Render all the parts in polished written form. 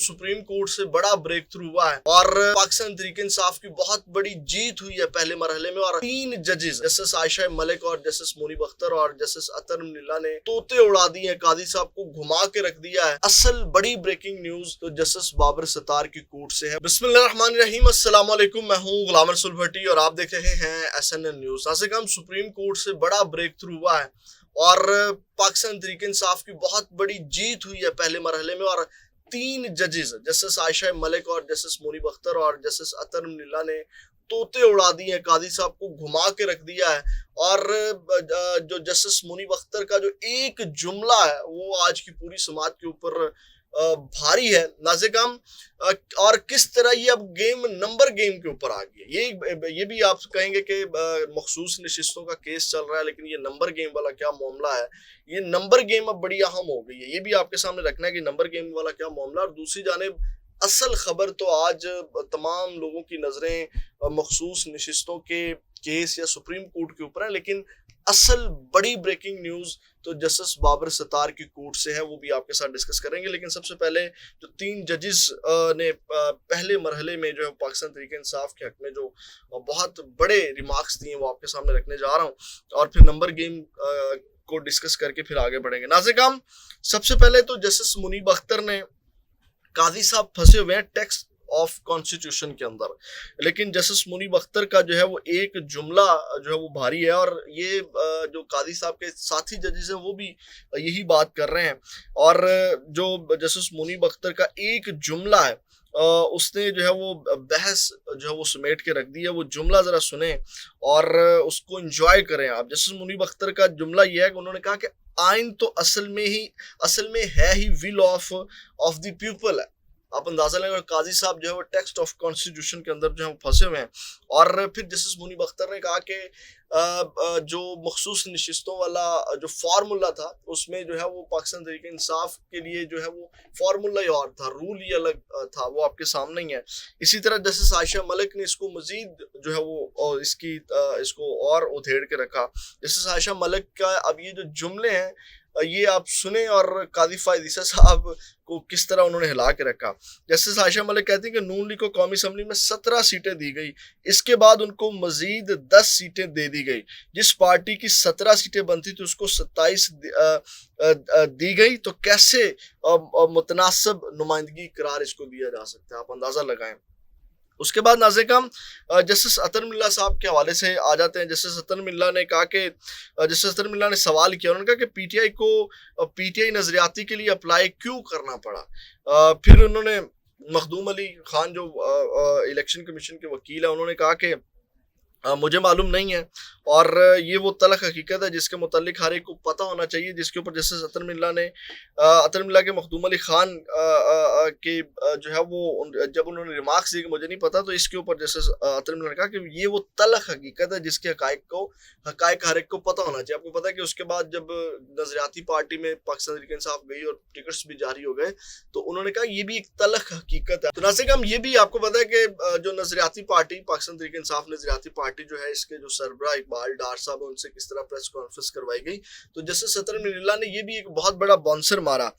Supreme court से बड़ा break through हुआ है और पाकिस्तान तहरीक इंसाफ की बहुत बड़ी जीत हुई है पहले मरहले में। और 3 जजेस जस्टिस आयशा मलिक और जस्टिस मुनीब अख्तर और जस्टिस अतर मिल्ला ने तोते उड़ा दिए, कादी साहब को घुमा के रख दिया है। असल बड़ी ब्रेकिंग न्यूज तो जस्टिस बाबर सत्तार की कोर्ट से है। बिस्मिल्लाहिर्रहमानिर्रहीम, अस्सलाम वालेकुम, मैं हूं गुलाम रसूल भट्टी और आप देख रहे हैं SNN न्यूज। नाज़रीन, सुप्रीम कोर्ट से बड़ा ब्रेक थ्रू हुआ है और पाकिस्तान तहरीक इंसाफ की बहुत बड़ी जीत हुई है पहले मरहले में। और 3 जजेस जस्टिस आयशा मलिक और जस्टिस मुनीब अख्तर और जस्टिस अतर मिल्ला ने तोते उड़ा दिए हैं, कादी साहब को घुमा के रख दिया है। और जो जस्टिस मुनीब अख्तर का जो एक जुमला है वो आज की पूरी समात के ऊपर भारी है नाज़रीन। और किस तरह ये अब नंबर गेम के ऊपर आ गया। ये भी आप कहेंगे कि मखसूस नशिस्तों का केस चल रहा है, लेकिन ये नंबर गेम वाला क्या मामला है। ये नंबर गेम अब बड़ी अहम हो गई है, ये भी आपके सामने रखना है कि नंबर गेम वाला क्या मामला। और दूसरी जानिब असल खबर तो आज तमाम लोगों की नजरें मखसूस नशिस्तों के केस या सुप्रीम कोर्ट के ऊपर है, लेकिन असल बड़ी ब्रेकिंग न्यूज तो जस्टिस बाबर सत्तार की कोर्ट से है, वो भी आपके साथ डिस्कस करेंगे। लेकिन सबसे पहले जो 3 जजेस ने पहले मरहले में जो है पाकिस्तान तहरीक इंसाफ के हक में जो बहुत बड़े रिमार्क्स दिए वो आपके सामने रखने जा रहा हूँ और फिर नंबर गेम को डिस्कस करके फिर आगे बढ़ेंगे। नाज़रीन, सबसे पहले तो जस्टिस मुनीब अख्तर ने कादी साहब फंसे हुए हैं टेक्स्ट ऑफ कॉन्स्टिट्यूशन के अंदर, लेकिन जस्टिस मुनीब अख्तर का जो है वो एक जुमला जो है वो भारी है। और ये जो कादी साहब के साथी जजेस हैं वो भी यही बात कर रहे हैं। और जो जस्टिस मुनीब अख्तर का एक जुमला है उसने जो है वो बहस जो है वो समेट के रख दी है। वो जुमला जरा सुने और उसको एंजॉय करें आप। जस्टिस मुनीब अख्तर का जुमला ये है कि उन्होंने कहा कि आइन तो असल में है he will of the people है। आप अंदाजा लें, काजी साहब जो है वो टेक्स्ट ऑफ कॉन्स्टिट्यूशन के अंदर जो है वो फंसे हुए हैं। और फिर जस्टिस मुनीब अख्तर ने कहा कि जो मखसूस नशिस्तों वाला जो फार्मूला था उसमें जो है वो पाकिस्तान तहरीक इंसाफ के लिए जो है वो फार्मूला ही और था, रूल ही अलग था, वो आपके सामने ही है। इसी तरह जस्टिस आयशा मलिक ने इसको मजीद जो है वो इसको और उधेड़ के रखा। जस्टिस आयशा मलिक का अब ये जो जुमले हैं ये आप सुने और कादी फायद ईसा साहब को किस तरह उन्होंने हिला के रखा। जस्टिस आयशा मलिक कहती है कि नून लीग को कौमी असम्बली में 17 सीटें दी गई, इसके बाद उनको मजीद 10 सीटें दे दी गई। जिस पार्टी की 17 सीटें बनती थी उसको 27 दी गई, तो कैसे मुतनासिब नुमाइंदगी करार इसको दिया जा सकता है, आप अंदाजा लगाएं। उसके बाद नाज़रीन जस्टिस अतर मिल्ला साहब के हवाले से आ जाते हैं। जस्टिस अतर मिल्ला ने कहा कि जस्टिस अतर मिल्ला ने सवाल किया, उन्होंने कहा कि PTI को PTI नजरियाती के लिए अप्लाई क्यों करना पड़ा। फिर उन्होंने मखदूम अली खान जो इलेक्शन कमीशन के वकील है उन्होंने कहा कि मुझे मालूम नहीं है और ये वो तलख हकीकत है जिसके मुतालिक हर एक को पता होना चाहिए। जिसके ऊपर जस्टिस अतर मिल्ला के मखदूम अली खान के जो है वो जब उन्होंने रिमार्क्स दिए कि मुझे नहीं पता, तो इसके ऊपर जस्टिस अतर मिल्ला ने कहा कि ये वो तलख हकीकत है जिसके हकायक हर एक को पता होना चाहिए। आपको पता है कि उसके बाद जब नजरियाती पार्टी में पाकिस्तान तहरीक इंसाफ गई और टिकट्स भी जारी हो गए तो उन्होंने कहा ये भी एक तलख हकीकत है। तो नाज़रीन, ये भी आपको पता है कि जो नजरियाती पार्टी पाकिस्तान तहरीक इंसाफ नजरियाती पार्टी जो है इसके जो सरबराह इकबाल डार साहब है उनसे किस तरह प्रेस कॉन्फ्रेंस करवाई गई, तो जस्टिस अतर मिल्ला ने ये भी एक बहुत बड़ा बाउंसर मारा।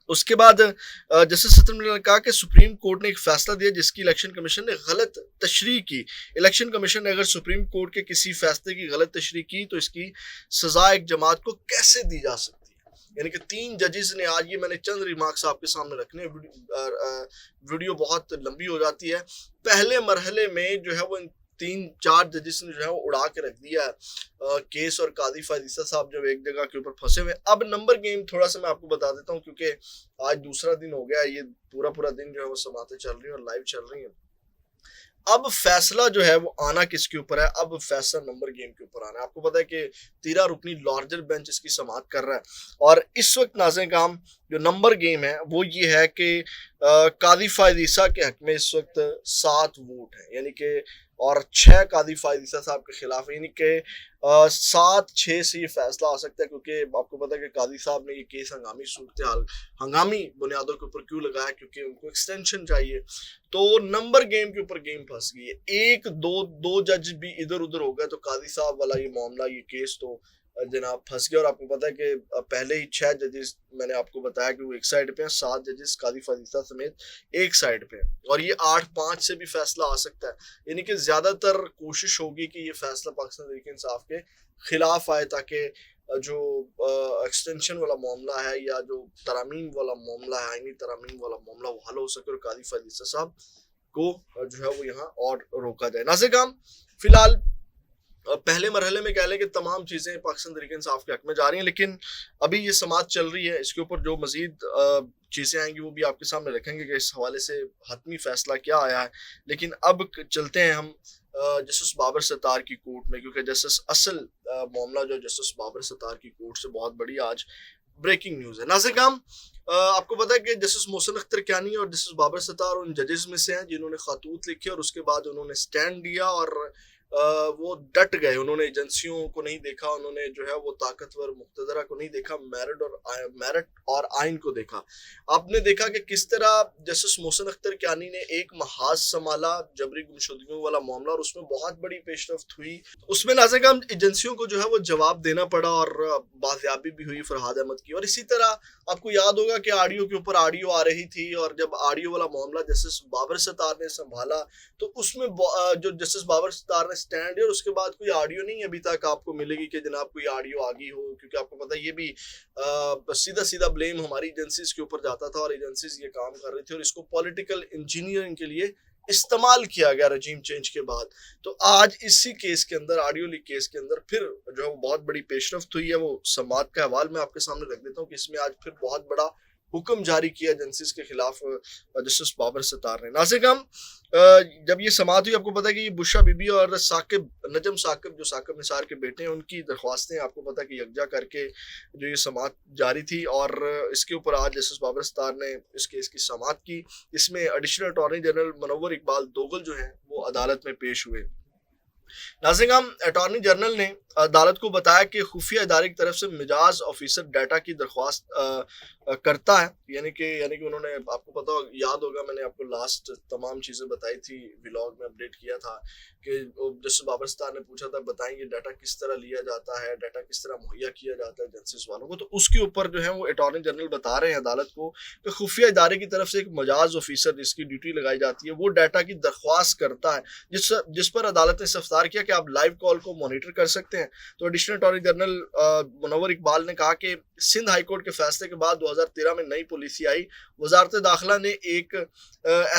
उसके बाद जस्टिस अतर मिल्ला ने कहा कि सुप्रीम कोर्ट ने एक फैसला दिया जिसकी इलेक्शन कमीशन ने गलत तशरीह की। इलेक्शन कमीशन ने अगर सुप्रीम कोर्ट के किसी फैसले की गलत तशरीह की तो इसकी सजा एक जमात को कैसे दी जा सकती है। यानी कि 3 जजेस ने आज, ये मैंने चंद रिमार्क्स आपके सामने रखने, वीडियो बहुत लंबी हो जाती है। पहले मरहले में जो है वो 3-4 जजेस ने जो है वो उड़ा के रख दिया है केस और कादी फायद ईसा साहब जब एक जगह के ऊपर फंसे हुए। अब नंबर गेम थोड़ा सा मैं आपको बता देता हूँ क्योंकि आज दूसरा दिन हो गया, ये पूरा दिन जो है वो समातें चल रही हैं और लाइव चल रही हैं। अब फैसला जो है वो आना किसके ऊपर है, अब फैसला नंबर गेम के ऊपर आना है। आपको पता है कि 13 रुकनी लार्जर बेंच इसकी समाअत कर रहा है और इस वक्त नाज़रीन जो नंबर गेम है वो ये है कि कादी फायद ईसा के हक में इस वक्त 7 वोट हैं, यानी कि और 6 कादी फायद ईसा साहब के खिलाफ, यानी कि 7-6 से ये फैसला आ सकता है। क्योंकि आपको पता है कि कादी साहब ने ये केस हंगामी बुनियादों के ऊपर क्यों लगाया, क्योंकि उनको एक्सटेंशन चाहिए। तो नंबर गेम के ऊपर गेम फंस गई है। 1-2 जज भी इधर उधर हो गए तो कादी साहब वाला ये मामला, ये केस तो जनाब फंस गया। और आपको पता है कि पहले ही 6 जजेस मैंने आपको बताया कि वो एक साइड पे हैं, 7 जजेस कादी फाजिसा समेत एक साइड पे हैं, और ये 8-5 से भी फैसला आ सकता है। यानी कि ज्यादातर कोशिश होगी कि ये फैसला पाकिस्तान तहरीक इंसाफ के खिलाफ आए, ताकि जो एक्सटेंशन वाला मामला है या जो तरामीम वाला मामला है, आईनी तरामीम वाला मामला, वो हल हो सके और कादी फाजिसा साहब को जो है वो यहाँ और रोका जाए। नाज़िर काम, फिलहाल पहले मरहले में कह लें कि तमाम चीज़ें पाकिस्तान तहरीक इंसाफ के हक में जा रही हैं, लेकिन अभी ये समाअत चल रही है, इसके ऊपर जो मजीद चीज़ें आएंगी वो भी आपके सामने रखेंगे कि इस हवाले से हतमी फैसला क्या आया है। लेकिन अब चलते हैं हम जस्टिस बाबर सत्तार की कोर्ट में, क्योंकि जस्टिस असल मामला जो जस्टिस बाबर सत्तार की कोर्ट से बहुत बड़ी आज ब्रेकिंग न्यूज़ है। नाज़िर काम, आपको पता है कि जस्टिस मोहसिन अख्तर कियानी और जस्टिस बाबर सत्तार उन जजेस में से हैं जिन्होंने खतूत लिखे और उसके बाद उन्होंने स्टैंड दिया और वो डट गए। उन्होंने एजेंसियों को नहीं देखा, उन्होंने जो है वो ताकतवर मुक्तदरा को नहीं देखा, मेरिट और आइन को देखा। आपने देखा कि किस तरह जस्टिस मोहसिन अख्तर कियानी ने एक महाज संभाला जबरी गुमशुदगियों वाला मामला, और उसमें बहुत बड़ी पेशरफ्त हुई। उसमें नाज़िर काम एजेंसियों को जो है वो जवाब देना पड़ा और बाजियाबी भी हुई फरहाद अहमद की। और इसी तरह आपको याद होगा कि ऑडियो के ऊपर ऑडियो आ रही थी, और जब ऑडियो वाला मामला जस्टिस बाबर सत्तार ने संभाला तो उसमें जो जस्टिस बाबर सत्तार ने स्टैंड है, और उसके बाद कोई ऑडियो नहीं अभी तक आपको मिलेगी कि जनाब कोई ऑडियो आ गई हो, क्योंकि आपको पता है ये भी सीधा सीधा ब्लेम हमारी एजेंसीज के ऊपर जाता था और एजेंसीज ये काम कर रही थी, और इसको पॉलिटिकल इंजीनियरिंग के लिए इस्तेमाल किया गया रजीम चेंज के बाद। तो आज इसी केस के अंदर, ऑडियो लीक केस के अंदर फिर जो है वो बहुत बड़ी पेशरफ्त हुई है। वो समाअत का हवाल मैं आपके सामने रख देता हूँ कि इसमें आज फिर बहुत बड़ा हुक्म जारी किया एजेंसीज के खिलाफ जस्टिस बाबर सत्तार ने। नाज़िर काम, जब ये समाअत हुई, आपको पता है कि ये बुशरा बीबी और साकिब नजम साकिब जो साकिब निसार के बेटे हैं, उनकी दरख्वास्तें आपको पता है कि यकजा करके जो ये समाअत जारी थी, और इसके ऊपर आज जस्टिस बाबर सत्तार ने इस केस की समाअत की। इसमें additional attorney general Munawwar Iqbal Dogal जो हैं वो अदालत में पेश हुए। नाज़िर काम, अटॉर्नी जनरल ने अदालत को बताया कि खुफिया इदारे की तरफ से मिजाज ऑफिसर डाटा की दरख्वास्त करता है, यानी कि उन्होंने, आपको पता याद होगा मैंने आपको लास्ट तमाम चीज़ें बताई थी, व्लॉग में अपडेट किया था कि जस्टिस बाबर सत्तार ने पूछा था बताएंगे डाटा किस तरह लिया जाता है, डाटा किस तरह मुहैया किया जाता है एजेंसीज वालों को। तो उसके ऊपर जो है वो अटॉर्नी जनरल बता रहे हैं अदालत को कि खुफिया इदारे की तरफ से एक मिजाज ऑफिसर जिसकी ड्यूटी लगाई जाती है वो डाटा की दरख्वास्त करता है, जिस पर अदालत ने इस्तफसार किया कि आप लाइव कॉल को मॉनिटर कर सकते हैं। तो additional attorney general Munawwar Iqbal ने कहा कि सिंध हाईकोर्ट के फैसले के बाद 2013 में नई पॉलिसी आई, वजारत दाखिला ने एक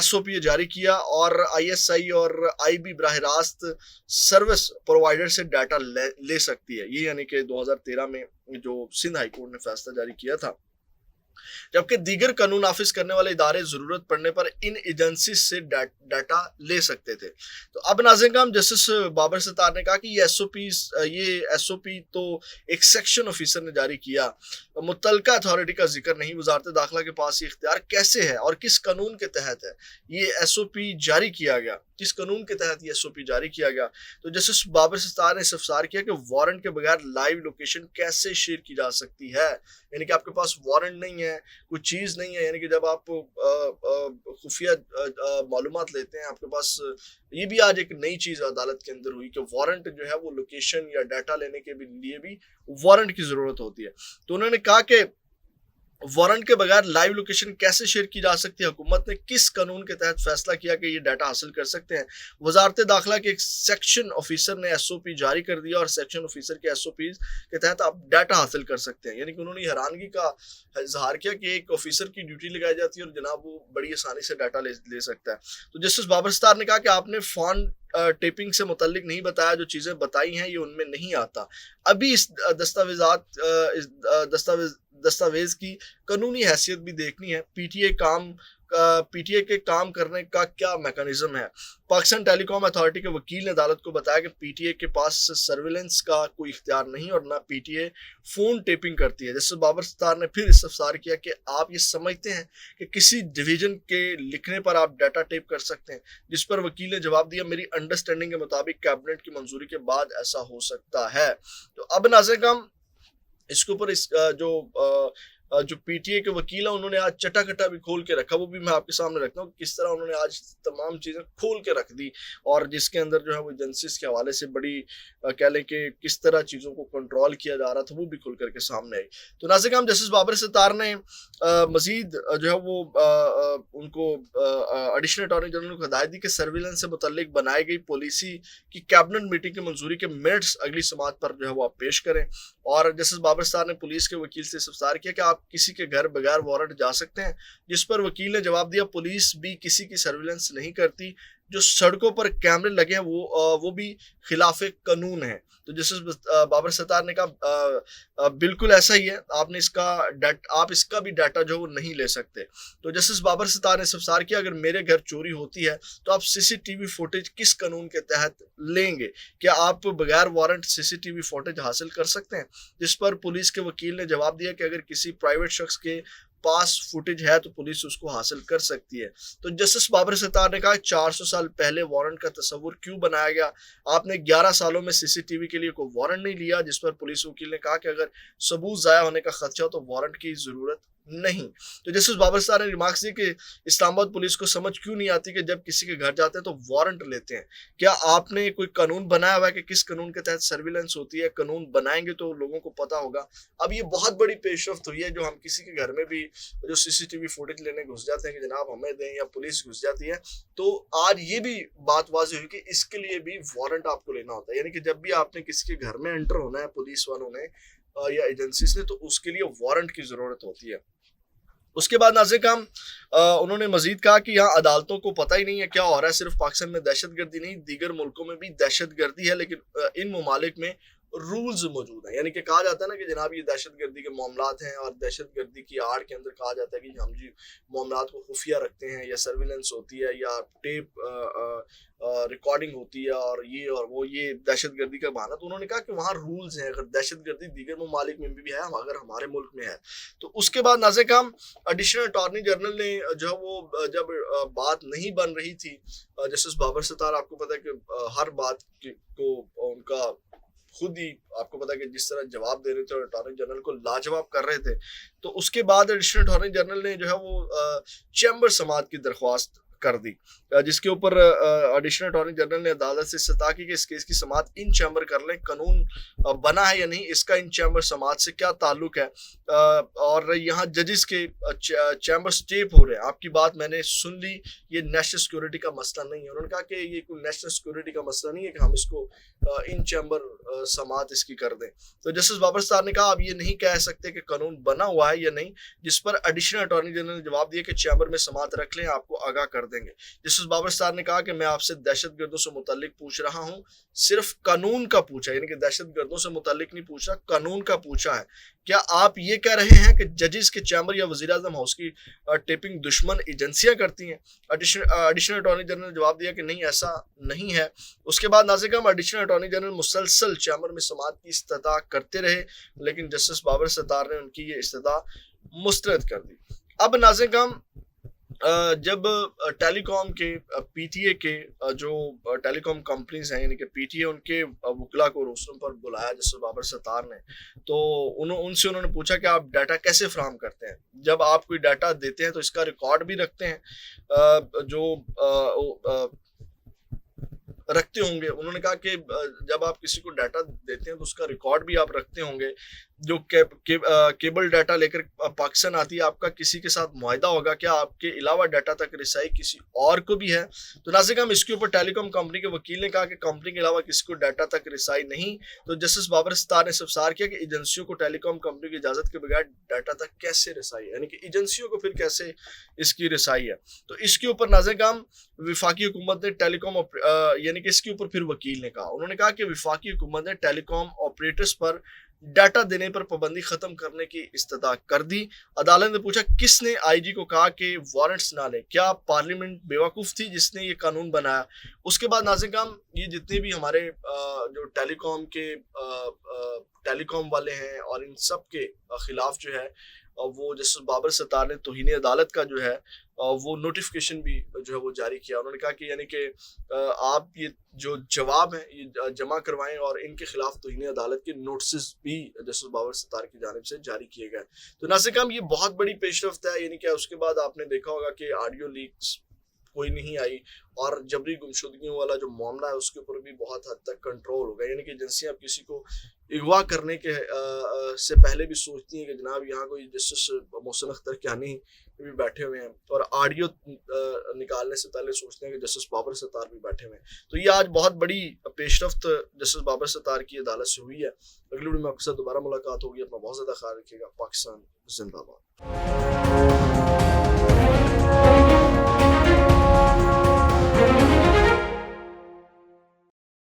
SOP जारी किया और ISI और IB बराह रास्त सर्विस प्रोवाइडर से डाटा ले सकती है। ये यानी कि 2013 में जो सिंध हाईकोर्ट ने फैसला जारी किया था। जबकि दीगर कानून नाफिज करने वाले इदारे जरूरत पड़ने पर इन एजेंसी से डाटा ले सकते थे। तो अब नाज़िर काम, जस्टिस बाबर सत्तार ने कहा कि ये SOP तो एक सेक्शन ऑफिसर ने जारी किया, मुतलका अथॉरिटी का जिक्र नहीं। वजारत दाखिला के पास ये इख्तियार कैसे है और किस कानून के तहत है ये SOP जारी किया गया, किस कानून के तहत ये SOP जारी किया गया। तो जस्टिस बाबर सत्तार ने इस्तफसार किया कि वारंट के बगैर लाइव लोकेशन कैसे शेयर की जा सकती है, यानी कि आपके पास वारंट नहीं है, कुछ चीज़ नहीं है, यानी कि जब आप खुफिया मालूमात लेते हैं, आपके पास ये भी आज एक नई चीज़ अदालत के अंदर हुई कि वारंट जो है वो लोकेशन या डाटा लेने के लिए भी वारंट की ज़रूरत होती है। तो उन्होंने कहा कि वारंट के बगैर लाइव लोकेशन कैसे शेयर की जा सकती है, हुकूमत ने किस कानून के तहत फैसला किया कि ये डाटा हासिल कर सकते हैं। वजारत दाखिला के एक सेक्शन ऑफिसर ने SOP जारी कर दिया और सेक्शन ऑफिसर के SOP के तहत आप डाटा हासिल कर सकते हैं। यानी कि उन्होंने हैरानगी का इजहार किया कि एक ऑफिसर की ड्यूटी लगाई जाती है और जनाब वो बड़ी आसानी से डाटा ले सकता है। तो जस्टिस बाबर सत्तार ने कहा कि आपने फोन टेपिंग से मुतल्लिक नहीं बताया, जो चीज़ें बताई हैं ये उनमें नहीं आता। अभी इस दस्तावेज की कानूनी हैसियत भी देखनी है। PTA के काम करने का क्या मैकेनिज्म है। पाकिस्तान टेलीकॉम अथॉरिटी के वकील ने अदालत को बताया कि PTA के पास सर्विलेंस का कोई इख्तियार नहीं और ना PTA फोन टेपिंग करती है। जैसे बाबर सत्तार ने फिर इस्तफसार किया कि आप ये समझते हैं कि किसी डिवीजन के लिखने पर आप डाटा टेप कर सकते हैं, जिस पर वकील ने जवाब दिया मेरी अंडरस्टैंडिंग के मुताबिक कैबिनेट की मंजूरी के बाद ऐसा हो सकता है। तो अब नाज़िर काम, इसके ऊपर जो जो पीटीए के वकील है उन्होंने आज चटाकटा भी खोल के रखा, वो भी मैं आपके सामने रखता हूँ किस तरह उन्होंने आज तमाम चीजें खोल के रख दी, और जिसके अंदर जो है वो एजेंसीज के हवाले से बड़ी कह लें कि किस तरह चीजों को कंट्रोल किया जा रहा था वो भी खुल करके सामने आई। तो नाज़िर जस्टिस बाबर सत्तार ने मजीद जो है वो उनको एडिशनल अटॉर्नी जनरल को हिदायत दी कि सर्विलेंस से मुतल्लिक बनाई गई पॉलिसी की कैबिनेट मीटिंग की मंजूरी के मिनट्स अगली समात पर जो है वो आप पेश करें। और जस्टिस बाबर सत्तार ने पुलिस के वकील से इस्तफसार किया कि आप किसी के घर बगैर वारंट जा सकते हैं, जिस पर वकील ने जवाब दिया पुलिस भी किसी की सर्विलेंस नहीं करती, जो सड़कों पर कैमरे लगे हैं वो भी खिलाफ कानून है। तो जस्टिस बाबर सत्तार ने कहा बिल्कुल ऐसा ही है, आपने आप इसका भी डाटा जो वो नहीं ले सकते। तो जस्टिस बाबर सत्तार ने इस्तफसार किया अगर मेरे घर चोरी होती है तो आप सीसीटीवी फुटेज किस कानून के तहत लेंगे, क्या आप बगैर वारंट सीसीटीवी फुटेज हासिल कर सकते हैं? जिस पर पुलिस के वकील ने जवाब दिया कि अगर किसी प्राइवेट शख्स के पास फुटेज है तो पुलिस उसको हासिल कर सकती है। तो जस्टिस बाबर सत्तार ने कहा 400 साल पहले वारंट का तस्वुर क्यों बनाया गया, आपने 11 सालों में सीसीटीवी के लिए कोई वारंट नहीं लिया। जिस पर पुलिस वकील ने कहा कि अगर सबूत जाया होने का खदशा हो तो वारंट की जरूरत नहीं। तो जस्टिस बाबर सत्तार ने रिमार्क्स दिए कि इस्लामाबाद पुलिस को समझ क्यों नहीं आती कि जब किसी के घर जाते हैं तो वारंट लेते हैं, क्या आपने कोई कानून बनाया हुआ है कि किस कानून के तहत सर्विलेंस होती है? कानून बनाएंगे तो लोगों को पता होगा। अब ये बहुत बड़ी पेशरफ्त हुई है जो हम किसी के घर में भी जो सीसीटीवी फुटेज लेने घुस जाते हैं कि जनाब हमें दें, या पुलिस घुस जाती है, तो आज ये भी बात वाज़ेह हुई कि इसके लिए भी वारंट आपको लेना होता है। यानी कि जब भी आपने किसी के घर में एंटर होना है पुलिस वालों ने या एजेंसीज ने, तो उसके लिए वारंट की जरूरत होती है। उसके बाद नाज़िर काम उन्होंने मजीद कहा कि यहाँ अदालतों को पता ही नहीं है क्या हो रहा है, सिर्फ पाकिस्तान में दहशतगर्दी नहीं दीगर मुल्कों में भी दहशतगर्दी है, लेकिन इन ममालिक में रूल्स मौजूद हैं। यानी कि कहा जाता है ना कि जनाब ये दहशतगर्दी के मामलात हैं, और दहशतगर्दी की आड़ के अंदर कहा जाता है कि हम जी मामलात को खुफिया रखते हैं, या सर्विलेंस होती है, या टेप रिकॉर्डिंग होती है, और वो ये दहशतगर्दी का बहाना। तो उन्होंने कहा कि वहाँ रूल्स हैं, अगर दहशतगर्दी दीगर ममालिक में भी है, अगर हमारे मुल्क में है। तो उसके बाद नाज़िर काम एडिशनल अटॉर्नी जनरल ने जो है वो जब बात नहीं बन रही थी, जस्टिस बाबर सत्तार आपको पता है कि हर बात को उनका खुद ही आपको पता है कि जिस तरह जवाब दे रहे थे और अटॉर्नी जनरल को लाजवाब कर रहे थे, तो उसके बाद एडिशनल अटॉर्नी जनरल ने जो है वो चैम्बर समाअत की दरख्वास्त कर दी, जिसके ऊपर एडिशनल अटॉर्नी जनरल ने अदालत से इस्तता की कि इस केस की समाअत इन चैम्बर कर लें, कानून बना है या नहीं, इसका इन चैम्बर समाअत से क्या ताल्लुक है, और यहाँ जजेस के चैम्बर स्टेप हो रहे हैं। आपकी बात मैंने सुन ली, ये नेशनल सिक्योरिटी का मसला नहीं है। उन्होंने कहा कि ये कोई नेशनल सिक्योरिटी का मसला नहीं है कि हम इसको इन चैम्बर समाअत इसकी कर दें। तो जस्टिस बाबर सत्तार ने कहा आप ये नहीं कह सकते कि कानून बना हुआ है या नहीं, जिस पर एडिशनल अटॉर्नी जनरल ने जवाब दिया कि चैम्बर में समाअत रख लें, आपको आगाह कर देंगे। जस्टिस बाबर सत्तार ने कहा कि मैं आपसे दहशतगर्दों से मुतल्लिक पूछ रहा हूँ, सिर्फ कानून का पूछा, यानी कि दहशतगर्दों से मुतल्लिक नहीं पूछा, कानून का पूछा है। क्या आप ये कह रहे हैं कि जजेस के चैम्बर या वज़ीर आज़म हाउस की टेपिंग दुश्मन एजेंसियां करती हैं? एडिशनल अटॉर्नी जनरल ने जवाब दिया कि नहीं, ऐसा नहीं है। उसके बाद नाज़िर काम एडिशनल अटॉर्नी जनरल मुसलसल चैम्बर में समाअत की इस्तदा करते रहे, लेकिन जस्टिस बाबर सत्तार ने उनकी ये इस्तदा मुस्तरद कर दी। अब नाज़िर काम जब टेलीकॉम के पीटीए के जो टेलीकॉम कंपनीज हैं, यानी कि पीटीए उनके वकला को रोस्टम पर बुलाया जस्टिस बाबर सत्तार ने, तो उनसे उन्होंने पूछा कि आप डाटा कैसे फ्राहम करते हैं, जब आप कोई डाटा देते हैं तो इसका रिकॉर्ड भी रखते हैं, जो रखते होंगे। उन्होंने कहा कि जब आप किसी को डाटा देते हैं तो उसका रिकॉर्ड भी आप रखते होंगे, जो केबल डाटा लेकर पाकिस्तान आती है, आपका किसी के साथ मुआहदा होगा, क्या आपके अलावा डाटा तक रिसाई किसी और को भी है? तो नाज़िर हम इसके ऊपर टेलीकॉम कंपनी के वकील ने कहा कि कंपनी के अलावा किसी को डाटा तक रिसाई नहीं। तो जस्टिस बाबर सत्तार ने इस्तफसार किया कि एजेंसियों को टेलीकॉम कंपनी की इजाज़त के बगैर डाटा तक कैसे रिसाई है, यानी कि एजेंसियों को फिर कैसे इसकी रिसाई है। तो इसके ऊपर नाज़िर वफाकी हुकूमत ने टेलीकॉम यानी कि इसके ऊपर फिर वकील ने कहा, उन्होंने कहा कि वफाकी हुकूमत ने टेलीकॉम ऑपरेटर्स पर डाटा देने पर पाबंदी खत्म करने की इस्तदा कर दी। अदालत ने पूछा किसने आईजी को कहा कि वारंट्स ना ले, क्या पार्लियामेंट बेवकूफ़ थी जिसने ये कानून बनाया? उसके बाद नाज़िर काम ये जितने भी हमारे जो टेलीकॉम वाले हैं और इन सब के खिलाफ जो है वो जस्टिस बाबर सत्तार ने तौहीन अदालत का जो है वो नोटिफिकेशन भी जो है वो जारी किया। उन्होंने कहा कि यानी कि आप ये जो जवाब है ये जमा करवाएं और इनके खिलाफ तौहीन अदालत के नोटिस भी जस्टिस बाबर सत्तार की जानिब से जारी किए गए। तो ना से कम ये बहुत बड़ी पेशरफ्त है। यानी कि उसके बाद आपने देखा होगा कि ऑडियो लीक्स कोई नहीं आई और जबरी गुमशुदगियों वाला जो मामला है उसके ऊपर भी बहुत हद तक कंट्रोल हो गया। यानी कि एजेंसियां अब किसी को अगवा करने के से पहले भी सोचती हैं कि जनाब यहाँ कोई जस्टिस मोहसिन अख्तर कियानी भी बैठे हुए हैं, और ऑडियो निकालने से पहले सोचते हैं कि जस्टिस बाबर सत्तार भी बैठे हुए हैं। तो ये आज बहुत बड़ी पेशरफ्त जस्टिस बाबर सत्तार की अदालत से हुई है। अगली वीडियो में आपके साथ दोबारा मुलाकात होगी। अपना बहुत ज़्यादा ख्याल रखिएगा। पाकिस्तान जिंदाबाद।